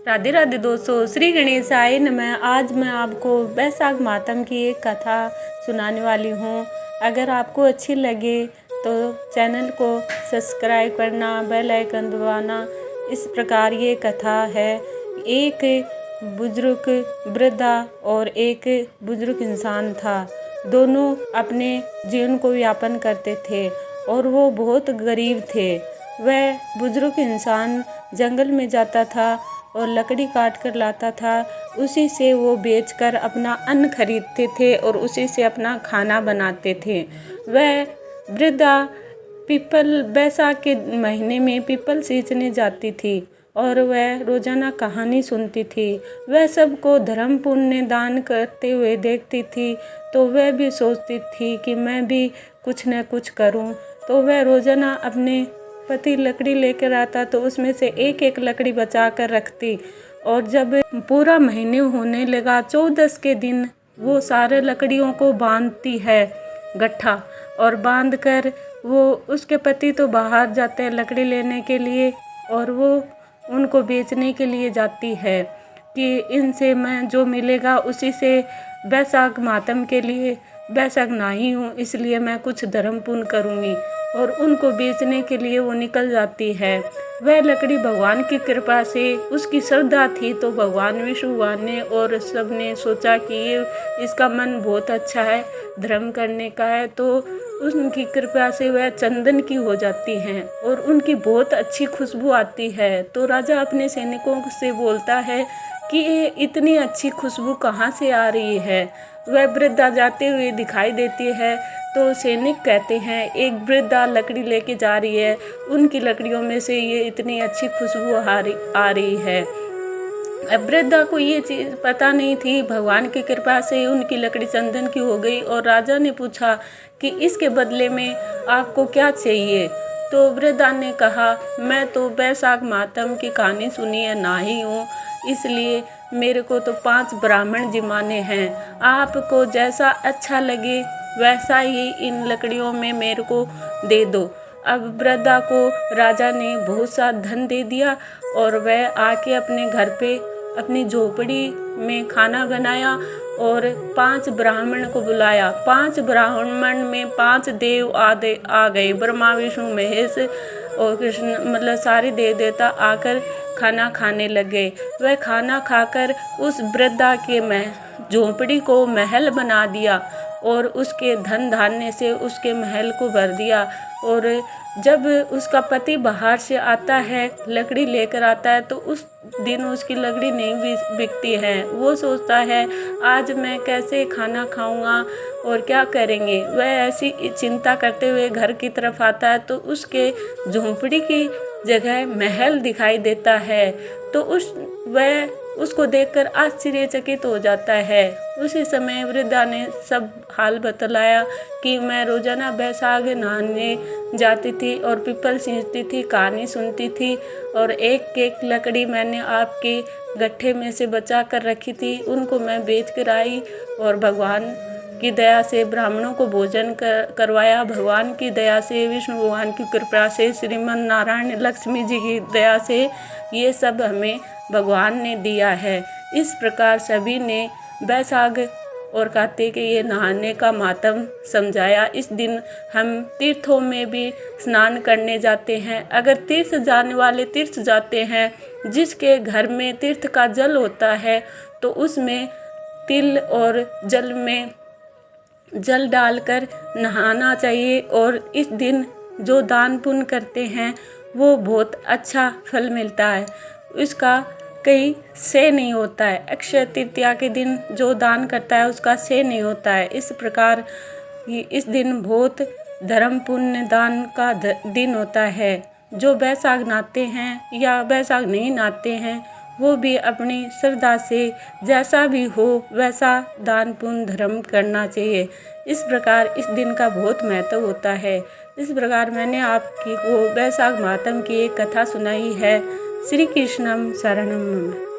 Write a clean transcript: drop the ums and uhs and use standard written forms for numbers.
राधे राधे दोस्तों, श्री गणेशाय नमः। आज मैं आपको बैसाख मातम की एक कथा सुनाने वाली हूँ। अगर आपको अच्छी लगे तो चैनल को सब्सक्राइब करना, बेल आइकन दबाना। इस प्रकार ये कथा है। एक बुजुर्ग वृद्धा और एक बुजुर्ग इंसान था। दोनों अपने जीवन को यापन करते थे और वो बहुत गरीब थे। वह बुजुर्ग इंसान जंगल में जाता था और लकड़ी काट कर लाता था। उसी से वो बेचकर अपना अन्न खरीदते थे और उसी से अपना खाना बनाते थे। वह वृद्धा बैसाख के महीने में पीपल सींचने जाती थी और वह रोजाना कहानी सुनती थी। वह सबको धर्म पुण्य दान करते हुए देखती थी, तो वह भी सोचती थी कि मैं भी कुछ न कुछ करूं। तो वह रोजाना अपने पति लकड़ी लेकर आता तो उसमें से एक एक लकड़ी बचा कर रखती, और जब पूरा महीने होने लगा 14 के दिन वो सारे लकड़ियों को बांधती है गट्ठा, और बांध कर वो उसके पति तो बाहर जाते हैं लकड़ी लेने के लिए और वो उनको बेचने के लिए जाती है कि इनसे मैं जो मिलेगा उसी से बैसाख मातम के लिए बैसाख नाही हूँ, इसलिए मैं कुछ धर्म पुण्य करूँगी। और उनको बेचने के लिए वो निकल जाती है। वह लकड़ी भगवान की कृपा से उसकी श्रद्धा थी, तो भगवान विष्णु भगवान ने और सब ने सोचा कि ये इसका मन बहुत अच्छा है, धर्म करने का है, तो उनकी कृपा से वह चंदन की हो जाती हैं और उनकी बहुत अच्छी खुशबू आती है। तो राजा अपने सैनिकों से बोलता है कि ये इतनी अच्छी खुशबू कहाँ से आ रही है। वह वृद्धा जाते हुए दिखाई देती है, तो सैनिक कहते हैं एक वृद्धा लकड़ी लेके जा रही है, उनकी लकड़ियों में से ये इतनी अच्छी खुशबू आ रही है। अब वृद्धा को ये चीज़ पता नहीं थी। भगवान की कृपा से उनकी लकड़ी चंदन की हो गई और राजा ने पूछा कि इसके बदले में आपको क्या चाहिए। तो वृद्धा ने कहा, मैं तो बैसाख मातम की कहानी सुनी है नाही हूँ, इसलिए मेरे को तो 5 ब्राह्मण जिमाने हैं। आपको जैसा अच्छा लगे वैसा ही इन लकड़ियों में मेरे को दे दो। अब वृद्धा को राजा ने बहुत सा धन दे दिया और वह आके अपने घर पे अपनी झोपड़ी में खाना बनाया और 5 ब्राह्मण को बुलाया। 5 ब्राह्मण में 5 देव आ गए, ब्रह्मा विष्णु महेश और कृष्ण, मतलब सारे देव देवता आकर खाना खाने लगे। वह खाना खाकर उस वृद्धा के झोपड़ी को महल बना दिया और उसके धन धान्य से उसके महल को भर दिया। और जब उसका पति बाहर से आता है लकड़ी लेकर आता है, तो उस दिन उसकी लकड़ी नहीं बिकती है। वो सोचता है आज मैं कैसे खाना खाऊंगा और क्या करेंगे। वह ऐसी चिंता करते हुए घर की तरफ आता है, तो उसके झोंपड़ी की जगह महल दिखाई देता है। तो वह उसको देखकर आश्चर्यचकित हो जाता है। उसी समय वृद्धा ने सब हाल बतलाया कि मैं रोजाना बैसाख नहाने जाती थी और पीपल सींचती थी, कहानी सुनती थी, और एक एक लकड़ी मैंने आपके गट्ठे में से बचा कर रखी थी, उनको मैं बेच कर आई और भगवान की दया से ब्राह्मणों को भोजन करवाया। भगवान की दया से, विष्णु भगवान की कृपा से, श्रीमन नारायण लक्ष्मी जी की दया से ये सब हमें भगवान ने दिया है। इस प्रकार सभी ने बैसाख और कार्तिक के ये नहाने का मातम समझाया। इस दिन हम तीर्थों में भी स्नान करने जाते हैं। अगर तीर्थ जाने वाले तीर्थ जाते हैं, जिसके घर में तीर्थ का जल होता है, तो उसमें तिल और जल में जल डालकर नहाना चाहिए। और इस दिन जो दान पुण्य करते हैं वो बहुत अच्छा फल मिलता है, इसका कहीं से नहीं होता है। अक्षय तृतीया के दिन जो दान करता है उसका से नहीं होता है। इस प्रकार इस दिन बहुत धर्म पुण्य दान का दिन होता है। जो बैसाख नहाते हैं या बैसाख नहीं नहाते हैं, वो भी अपनी श्रद्धा से जैसा भी हो वैसा दान पुण्य धर्म करना चाहिए। इस प्रकार इस दिन का बहुत महत्व होता है। इस प्रकार मैंने आपकी को बैसाख मातम की एक कथा सुनाई है। श्री कृष्णम शरणम।